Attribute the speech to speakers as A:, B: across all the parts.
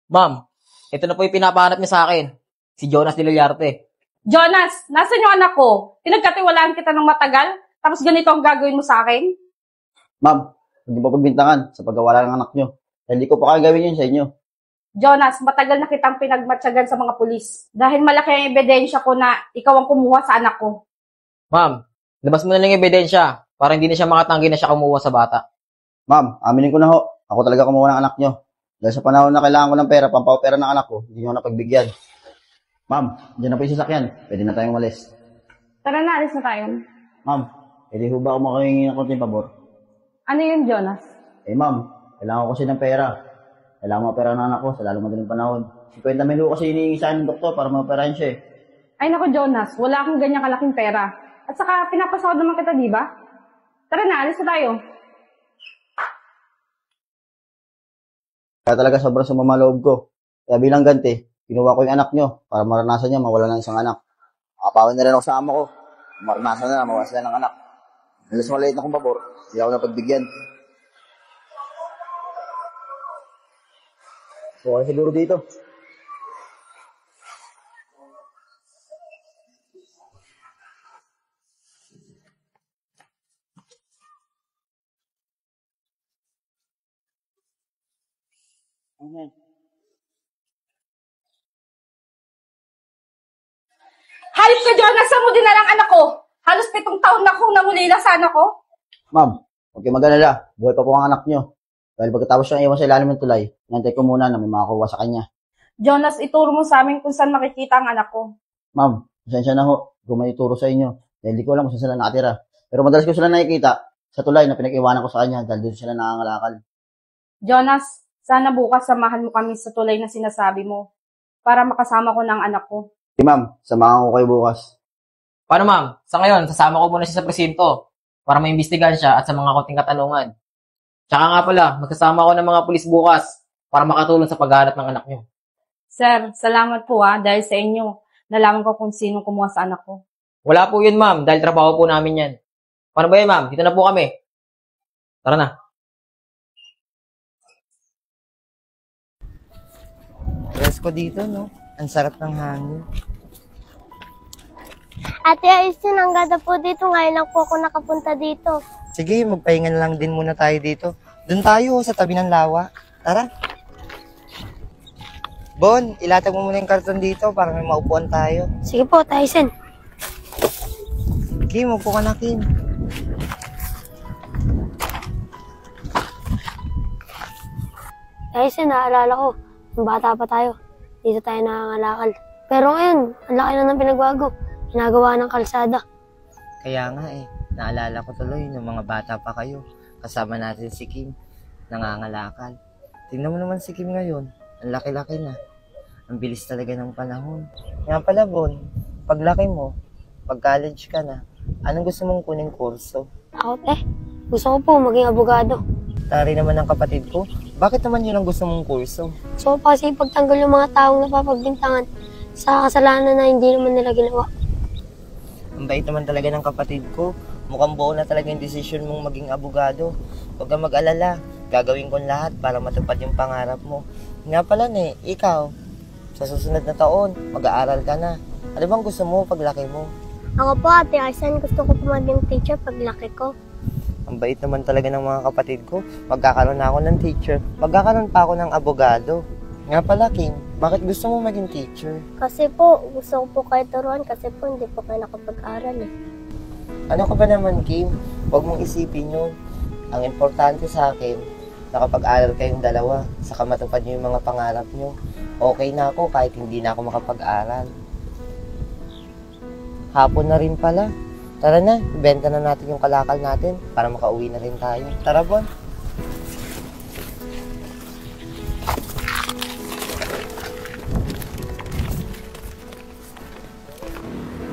A: Ma'am, ito na po yung pinapahanap niya sa akin. Si Jonas de Lillarte.
B: Jonas, nasan yung anak ko? Pinagkatiwalaan kita ng matagal, tapos ganito ang gagawin mo sa akin?
C: Ma'am, hindi po pagbintangan sa pagkawala ng anak nyo. Hindi ko pa kaya gawin yun sa inyo.
B: Jonas, matagal na kitang pinagmatsagan sa mga pulis. Dahil malaki ang ebidensya ko na ikaw ang kumuha sa anak ko.
A: Ma'am, labas mo na lang yung ebidensya para hindi na siya makatanggi na siya kumuha sa bata.
C: Ma'am, aminin ko na ho. Ako talaga kumuha ng anak nyo. Dahil sa panahon na kailangan ko ng pera, pampaopera ng anak ko, hindi nyo napagbigyan. Ma'am, dyan na po yung sasakyan. Pwede na tayong umalis.
B: Tara na, alis na tayo.
C: Ma'am, pwede ho ba ako makahingi ng konting pabor?
B: Ano yun, Jonas?
C: Ma'am, kailangan ko kasi ng pera. Kailangan mo pera ng anak ko sa lalong madaling panahon. 50 mil ho kasi hinihingi sa akin ng doktor para maoperahin siya eh.
B: Ay naku, Jonas, wala akong ganyang kalaking pera. At saka, pinapasahod naman kita, di ba? Tara na, alis na tayo.
C: Kaya talaga sobrang sumama loob ko. Kaya bilang ganti, kinuha ko yung anak nyo para maranasan niya mawala ng isang anak. Akapawin na rin ako sa ama ko. Maranasan na, mawala sila ng anak. Halos maliit na kong pabor, hindi ako napagbigyan. So, kaya siguro dito. Okay.
B: Hayop ka, Jonas! Saan mo dinalang anak ko? Halos 7 taon na akong nangulila sa anak ko.
C: Ma'am, huwag kayo mag-alala. Buhay pa po ang anak nyo. Dahil pagkatapos siyang iwan sa ilalim ng tulay, nantay ko muna na may makakuha sa kanya.
B: Jonas, ituro mo sa amin kung saan makikita ang anak ko.
C: Ma'am, pasensya na ho. Kung may ituro sa inyo. Dahil di ko alam kung saan sila nakatira. Pero madalas ko sila nakikita sa tulay na pinag-iwanan ko sa kanya dahil doon sila nangangalakal.
B: Jonas, sana bukas samahan mo kami sa tulay na sinasabi mo para makasama ko ng anak ko.
C: Ma'am, samahan ko kayo bukas.
A: Paano ma'am? Sa ngayon, sasama ko muna siya sa presinto para maimbestigahan siya at sa mga konting katanungan. Tsaka nga pala, magsasama ako ng mga pulis bukas para makatulong sa paghahanap ng anak niyo.
B: Sir, salamat po dahil sa inyo. Nalaman ko kung sino kumuha sa anak ko.
A: Wala po yun ma'am, dahil trabaho po namin yan. Paano ba yun ma'am? Dito na po kami. Tara na.
D: Rest ko dito, no? Ang sarap ng hangin.
E: Ate, ayos yun. Ang ganda po dito. Ngayon lang po ako nakapunta dito.
D: Sige, magpahinga na lang din muna tayo dito. Doon tayo, sa tabi ng lawa. Tara. Bon, ilatag mo muna yung karton dito para may maupuan tayo.
E: Sige po, Tyson.
D: Kim, upo ka na, Kim.
E: Tyson, naalala ko. Nung bata pa tayo, dito tayo nangangalakal. Pero ngayon, ang laki na ng pinagbago. Ginagawa ng kalsada.
D: Kaya nga naalala ko tuloy nung mga bata pa kayo. Kasama natin si Kim, nangangalakal. Tingnan mo naman si Kim ngayon, ang laki-laki na. Ang bilis talaga ng panahon. Nga pala, Bon, paglaki mo, pag-college ka na, anong gusto mong kuning kurso?
E: Ako, gusto ko po maging abogado.
D: Tari naman ng kapatid ko, bakit naman yun ang gusto mong kurso?
E: So, kasi pagtanggol yung mga taong napapagbintangan sa kasalanan na hindi naman nila ginawa.
D: Ang bait naman talaga ng kapatid ko. Mukhang buo na talaga yung desisyon mong maging abogado. Huwag kang mag-alala. Gagawin ko lahat para matupad yung pangarap mo. Nga pala ikaw, sa susunod na taon, mag-aaral ka na. Ano bang gusto mo paglaki mo?
E: Ako po, Ate Arsan, gusto ko po maging teacher paglaki ko.
D: Ang bait naman talaga ng mga kapatid ko. Magkakaroon na ako ng teacher. Magkakaroon pa ako ng abogado. Nga pala, Kim, bakit gusto mo maging teacher?
E: Kasi po, gusto ko po kayo turuan kasi po hindi po kayo nakapag-aral
D: Ano ka ba naman, Kim? Huwag mong isipin yun. Ang importante sa akin, nakapag-aral kayong dalawa, saka matupad nyo yung mga pangarap nyo. Okay na ako kahit hindi na ako makapag-aral. Hapon na rin pala. Tara na, ibenta na natin yung kalakal natin para makauwi na rin tayo. Tara, Bon.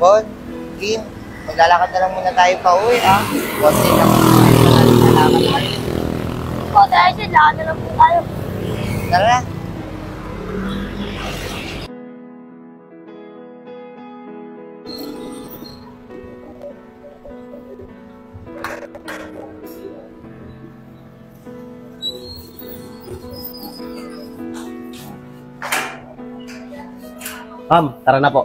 D: Bon, Kim, maglalakad na lang muna tayo pa uwi, ha? Konti lang natin tayo.
E: Po, Tyson, lakad na lang po tayo.
D: Tara na.
F: Ma'am, tara na po.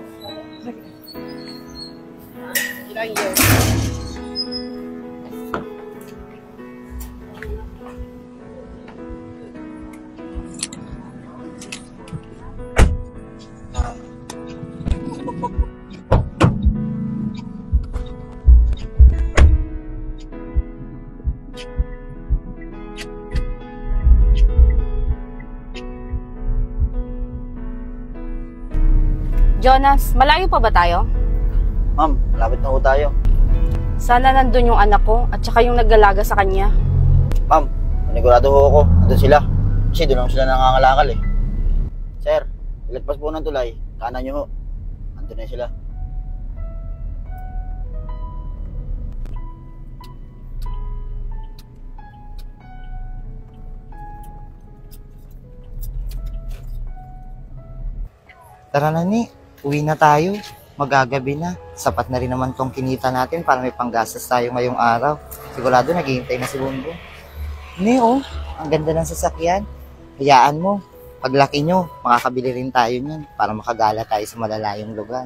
B: Jonas, malayo pa ba tayo?
C: Ma'am, malapit na po tayo.
B: Sana nandun yung anak ko at saka yung naggalaga sa kanya.
C: Ma'am, manigurado ho ako. Nandun sila. Kasi doon lang sila nangangalakal eh. Sir, ilagpas po ng tulay. Kanan nyo ho. Nandun na sila.
D: Tara na ni, uwi na tayo. Magagabi na. Sapat na rin naman tong kinita natin para may panggastos tayo ngayong araw. Sigurado naghihintay na si Bongbong. Ni, oh, ang ganda ng sasakyan. Hayaan mo, paglaki nyo, makakabili rin tayo niyan para makagala tayo sa malalayong lugar.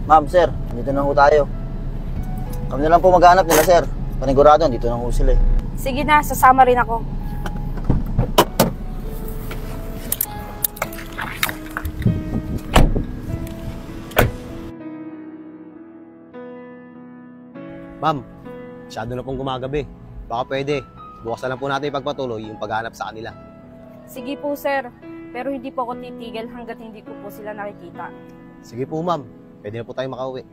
C: Ma'am, sir, dito na ho tayo. Kami na lang po maghanap nila, sir. Panigurado, dito na ho sila eh.
B: Sige na, sasama rin ako.
F: Ma'am, masyado na pong gumagabi. Baka pwede, bukas na lang po natin ipagpatuloy yung paghanap sa kanila.
B: Sige po, sir. Pero hindi po ako titigil hanggat hindi ko po sila nakikita.
F: Sige po ma'am, pwede na po tayo makauwi.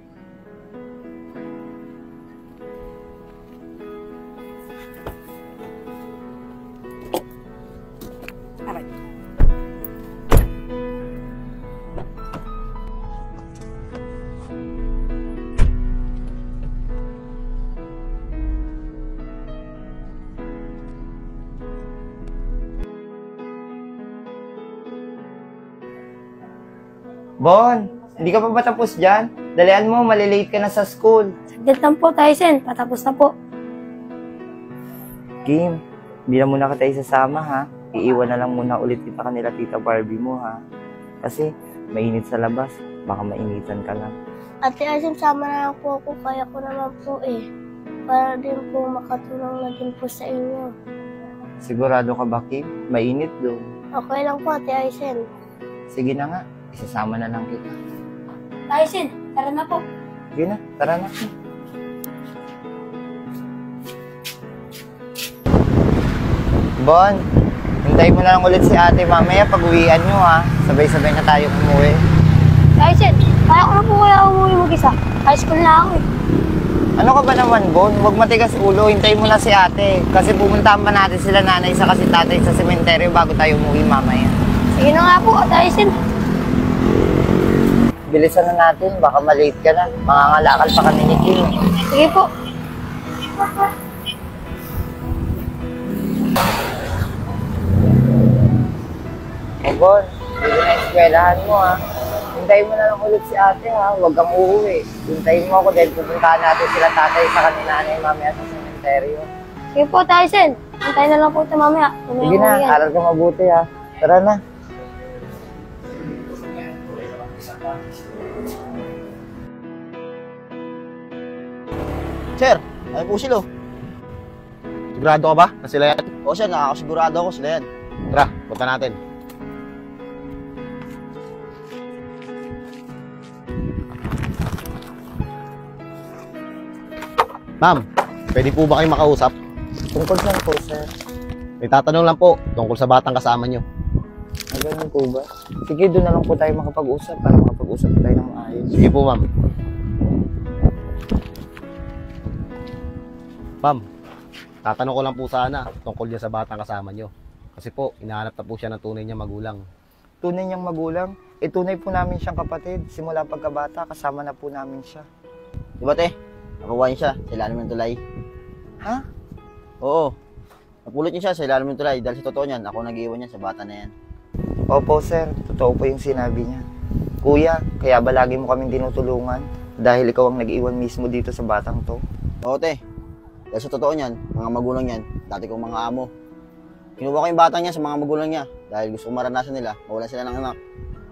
B: Aray.
D: Bon, hindi ka pa ba tapos dyan? Dalian mo, malilate ka na sa school.
E: Saglit lang po, Tyson. Patapos na po.
D: Kim, hindi na muna kita isasama ha. Iiwan na lang muna ulit kita kanila tita Barbie mo ha. Kasi mainit sa labas, baka mainitan ka lang.
E: Ate Tyson, sama na lang po ako. Kaya ko naman po eh. Para din po makatulong na din po sa inyo.
D: Sigurado ka ba, Kim? Mainit doon.
E: Okay lang po, Ate Tyson.
D: Sige na nga, isasama na lang kita.
E: Tyson, tara na po.
D: Sige na, tara na. Bon, hintay mo na lang ulit si ate mamaya pag uwian nyo ha. Sabay-sabay na tayo umuwi.
E: Tyson, kaya ko na po kaya umuwi mag-isa. High school na ako eh.
D: Ano ka ba naman, Bon? Huwag matigas ulo, hintay mo na si ate. Kasi pupuntahan pa natin sila nanay sa kasi tatay sa sementeryo bago tayo umuwi mamaya.
E: Sige na nga po, Tyson.
D: Bilisan na natin, baka malate ka na. Mangangalakal pa kami ni Kim.
E: Sige po.
D: O Bon, hindi na eskwelahan mo ha. Hintayin mo na lang ulit si ate ha, huwag kang uuwi. Hintayin mo ako dahil pupuntahan natin sila tatay sa kanila nanay mamaya sa sementeryo.
E: Sige po, Tyson. Antayin na lang po ito mamaya.
D: Sige na, aral ka mabuti ha. Tara na.
C: Sir, ano po sila?
F: Sigurado ka ba na sila yan?
C: O sir, nakakasigurado ako sila yan.
F: Tara, punta natin. Ma'am, pwede po ba kayong makausap?
D: Tungkol saan po, sir?
F: May tatanong lang po tungkol sa batang kasama nyo.
D: Ay, ganun po ba? Sige, doon na lang po tayo makapag-usap para makapag-usap tayo ng maayos.
F: Sige po, ma'am. Ma'am, tatanong ko lang po sana tungkol niya sa batang kasama nyo. Kasi po, inahanap na po siya ng tunay niya magulang.
D: Tunay niyang magulang? Tunay po namin siyang kapatid. Simula pagkabata, kasama na po namin siya.
C: Diba te? Nakuha niya siya sa ilalim ng tulay.
D: Ha?
C: Oo. Napulot niya siya sa ilalim ng tulay. Dahil sa totoo niyan, ako nag-iwan niya sa bata na yan.
D: Opo, sir. Totoo po yung sinabi niya. Kuya, kaya ba lagi mo kaming tinutulungan? Dahil ikaw ang nag-iwan mismo dito sa batang to?
C: Oo te. Dahil sa totoo niyan, mga magulang niyan, dati kong mga amo. Kinuha ko yung bata niya sa mga magulang niya dahil gusto ko maranasan nila, mawalan sila ng anak.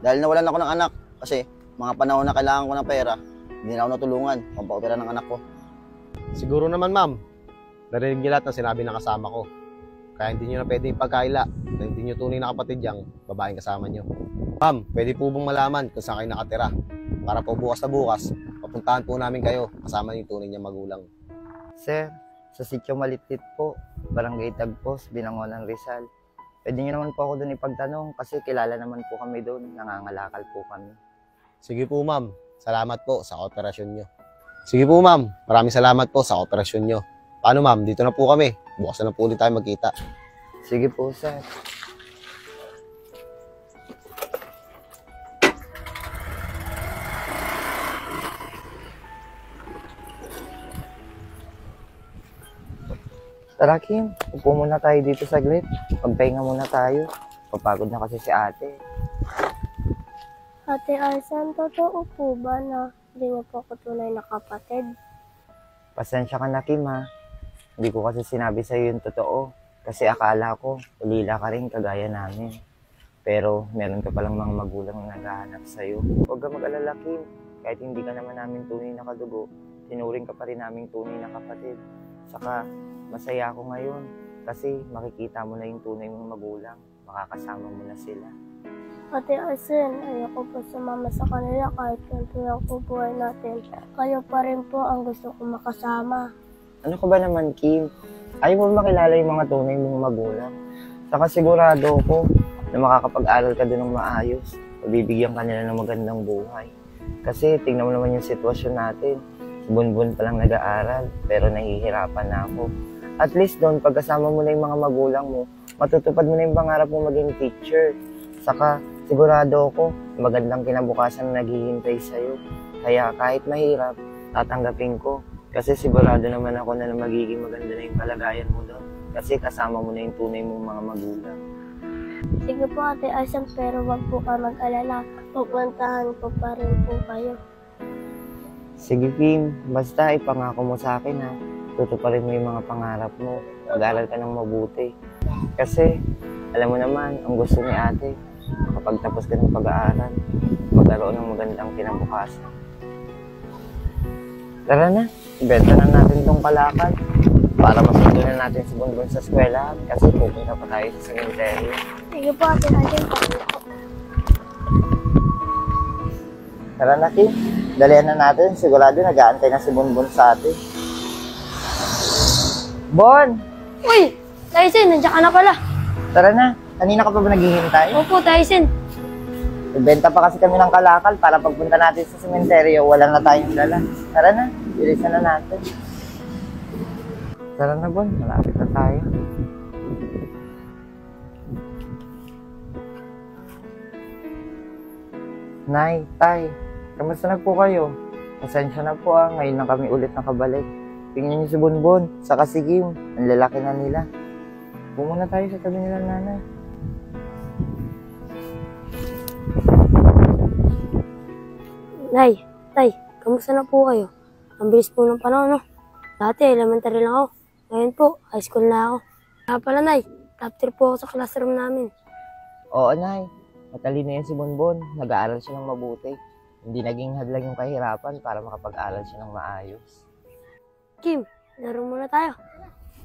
C: Dahil nawalan ako ng anak, kasi mga panahon na kailangan ko ng pera, hindi na ako natulungan pampaopera ng anak ko.
F: Siguro naman, ma'am, narinig niyo lahat ng sinabi ng kasama ko. Kaya hindi niyo na pwede ipagkaila na hindi niyo tunay na kapatid yang babaeng kasama niyo. Ma'am, pwede po bang malaman kung saan kayo nakatira? Para po bukas na bukas, papuntahan po namin kayo kasama yung tunay niyang magulang.
D: Sir, sa sitio Malitlit po, Barangay Tagpos, Binangonan, Rizal. Pwede niyo naman po ako doon ipagtanong kasi kilala naman po kami doon, nangangalakal po kami.
F: Sige po, ma'am. Salamat po sa kooperasyon niyo. Sige po, ma'am. Maraming salamat po sa kooperasyon niyo. Paano, ma'am? Dito na po kami. Bukas na po ulit tayo magkita.
D: Sige po, sir. Tara, Kim. Upo muna tayo dito saglit. Pagpahinga muna tayo. Papagod na kasi si ate.
E: Ate Alsan, totoo po ba na hindi mo po ako tunay na kapatid?
D: Pasensya ka na, Kim, ha. Hindi ko kasi sinabi sa'yo yung totoo. Kasi akala ko, ulila ka rin kagaya namin. Pero meron ka palang mga magulang na naghahanap sa'yo. Huwag ka mag-alala, Kim. Kahit hindi ka naman namin tunay na kadugo, tinuring ka pa rin naming tunay na kapatid. Saka, masaya ako ngayon kasi makikita mo na yung tunay mong magulang. Makakasama mo na sila.
E: Ate Alsan, ayoko po sumama sa kanila kahit ganito lang po buhay natin. Kayo pa rin po ang gusto kong makasama.
D: Ano ka ba naman, Kim? Ayaw mo makilala yung mga tunay mong magulang. Saka sigurado ko na makakapag-aral ka din ng maayos. Pabibigyan ka nila ng magandang buhay. Kasi tingnan mo naman yung sitwasyon natin. Bunbun pa lang nag-aaral, pero nahihirapan na ako. At least doon, pagkasama mo na yung mga magulang mo, matutupad mo na yung pangarap mo maging teacher. Saka, sigurado ako, magandang kinabukasan na naghihintay sa'yo. Kaya kahit mahirap, tatanggapin ko. Kasi sigurado naman ako na magiging maganda na yung kalagayan mo doon. Kasi kasama mo na yung tunay mong mga magulang.
E: Sige po Ate Alsan, pero wag po ka mag-alala. Pupuntahan ko pa rin po kayo.
D: Sige, Kim. Basta ipangako mo sa akin, ha. Tutuparin mo yung mga pangarap mo. Mag-aral ka ng mabuti. Kasi, alam mo naman, ang gusto ni ate, kapag tapos ka ng pag-aaral, magkaroon ng magandang kinabukasan. Tara na, ibenta na natin tong kalakal para masundo na natin si Bonbon sa eskwela kasi pupunta pa tayo sa sementeryo.
E: Sige po Ate Alsan,
D: Tara na, Kim. Dalian na natin. Sigurado nag-aantay na si Bonbon sa atin. Bon!
E: Uy! Tyson, nandiyan ka na pala.
D: Tara na. Kanina ka pa ba naghihintay?
E: Opo, Tyson.
D: Ibenta pa kasi kami ng kalakal para pagpunta natin sa sementeryo, wala na tayong dala. Tara na. Bilisan na natin. Tara na, Bon. Malapit na tayo. Nay, Tay, kamusta na po kayo? Pasensya na po ngayon lang kami ulit nakabalik. Tingnan niyo si Bonbon, saka si Kim, ang lalaki na nila. Pumunta tayo sa tabi nila nanay.
E: Nay, Tay, kamusta na po kayo? Ang bilis po ng panahon, no? Dati, elementary lang ako. Ngayon po, high school na ako. Kaya pala, Nay, top 3 po ako sa classroom namin.
D: Oo, Nay. Matalino yan si Bonbon. Nag-aaral siya ng mabuti. Hindi naging hadlang yung kahirapan para makapag-aral siya ng maayos.
E: Kim, laro muna tayo.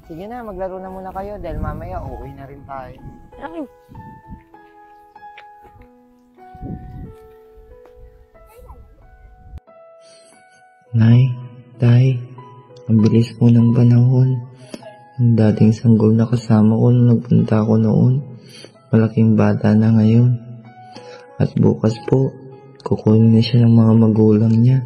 D: Sige na, maglaro na muna kayo dahil mamaya uuwi na rin tayo.
E: Tara, Kim.
G: Nay, Tay, ang bilis po ng panahon. Ang dating sanggol na kasama ko nung nagpunta ako noon, malaking bata na ngayon. At bukas po, kukunin na siya ng mga magulang niya.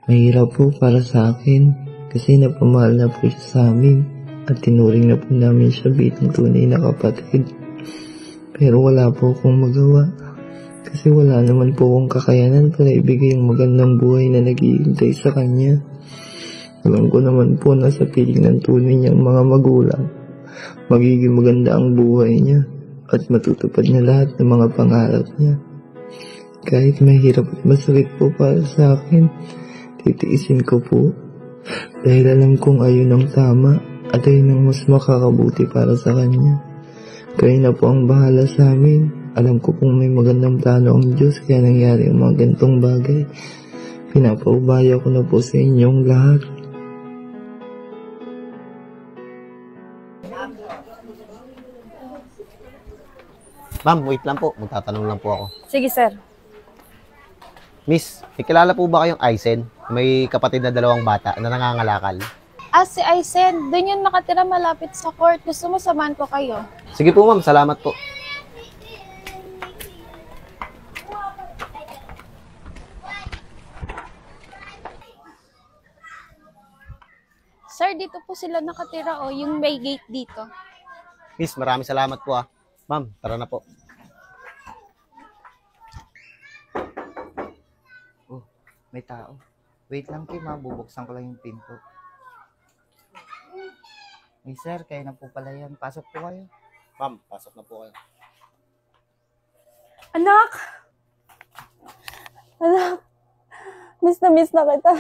G: Mahirap po para sa akin kasi napamahal na po siya sa amin at tinuring na po namin siya bilang tunay na kapatid. Pero wala po akong magawa kasi wala naman po akong kakayanan para ibigay ang magandang buhay na naghihintay sa kanya. Alam ko naman po na sa piling ng tunay niyang mga magulang, magiging maganda ang buhay niya at matutupad niya lahat ng mga pangarap niya. Kahit mahirap at masakit po para sa akin, titiisin ko po dahil alam kong ayun ang tama at ayun ang mas makakabuti para sa kanya. Kayo na po ang bahala sa amin Alam ko pong may magandang plano ang Diyos kaya nangyari ang mga ganitong bagay. Pinapaubaya ko na po sa inyong lahat.
F: Ma'am, wait lang po. Magtatanong lang po ako.
B: Sige, sir.
F: Miss, may kilala po ba kayong Aizen? May kapatid na 2 bata na nangangalakal.
H: Si Aisen, doon yun nakatira malapit sa court. Gusto mo samahan ko kayo?
F: Sige po ma'am, salamat po.
H: Sir, dito po sila nakatira yung may gate dito.
F: Miss, maraming salamat po ah. Ma'am, tara na po.
D: Oh, may tao. Wait lang, Kim, bubuksan ko lang yung pinto. Hey, sir, kayo na po pala yan. Pasok po kayo.
F: Ma'am, pasok na po kayo.
B: Anak!
H: Anak, miss na kita.